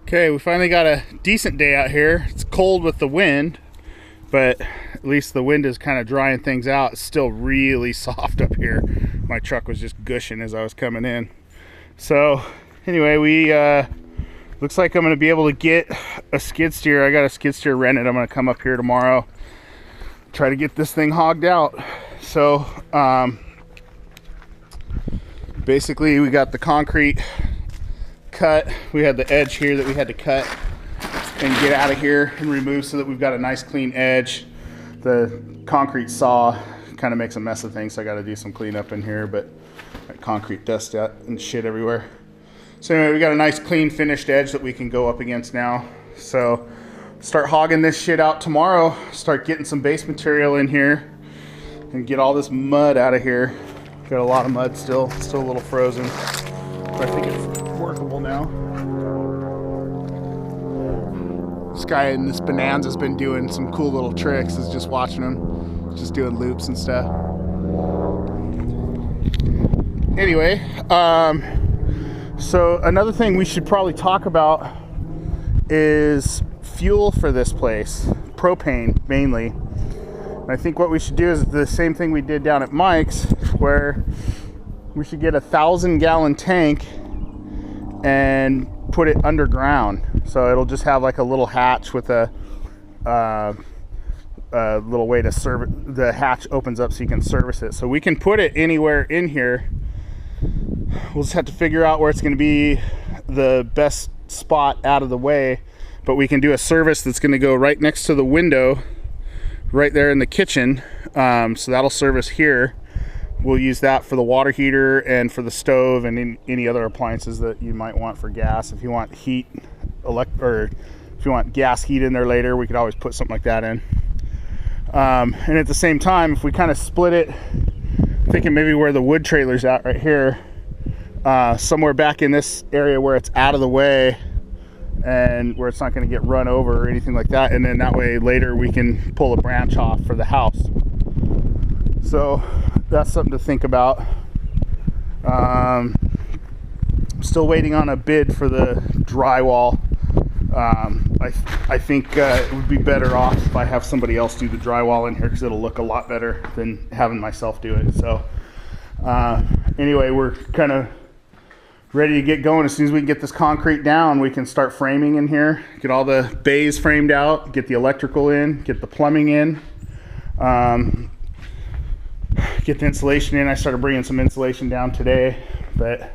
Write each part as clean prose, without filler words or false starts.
Okay, we finally got a decent day out here. It's cold with the wind, but at least the wind is kind of drying things out. It's still really soft up here. My truck was just gushing as I was coming in. So anyway, we looks like I'm going to be able to get a skid steer. I got a skid steer rented. I'm going to come up here tomorrow, try to get this thing hogged out. So basically we got the concrete cut. We had the edge here that we had to cut and get out of here and remove so that we've got a nice clean edge. The concrete saw kind of makes a mess of things, so I got to do some cleanup in here, but got concrete dust out and shit everywhere. So anyway, we got a nice clean finished edge that we can go up against now. So start hogging this shit out tomorrow, start getting some base material in here and get all this mud out of here. Got a lot of mud still a little frozen, but I think it's workable now. This guy in this Bonanza's been doing some cool little tricks. Is just watching him, just doing loops and stuff. Anyway, so another thing we should probably talk about is fuel for this place, propane mainly. And I think what we should do is the same thing we did down at Mike's, where we should get a 1,000-gallon tank and put it underground. So it'll just have like a little hatch with a little way to service. The hatch opens up so you can service it. So we can put it anywhere in here. We'll just have to figure out where it's going to be the best spot out of the way. But we can do a service that's going to go right next to the window, right there in the kitchen. So that'll service here. We'll use that for the water heater and for the stove and any other appliances that you might want for gas. If you want heat, or if you want gas heat in there later, we could always put something like that in. And at the same time, if we kind of split it, thinking maybe where the wood trailer's at right here, somewhere back in this area where it's out of the way and where it's not going to get run over or anything like that, and then that way later we can pull a branch off for the house. So that's something to think about. Still waiting on a bid for the drywall. I think it would be better off if I have somebody else do the drywall in here, because it'll look a lot better than having myself do it. So anyway, we're kind of ready to get going. As soon as we can get this concrete down, we can start framing in here, get all the bays framed out, get the electrical in, get the plumbing in, get the insulation in. I started bringing some insulation down today, but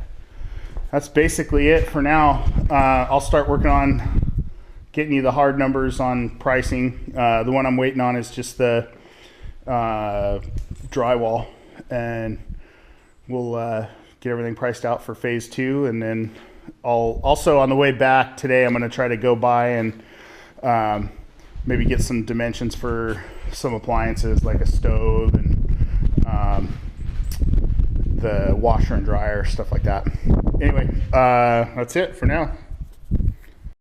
that's basically it for now. I'll start working on getting you the hard numbers on pricing. The one I'm waiting on is just the drywall, and we'll get everything priced out for phase 2. And then I'll also, on the way back today, I'm going to try to go by and maybe get some dimensions for some appliances like a stove and the washer and dryer, stuff like that. Anyway, that's it for now.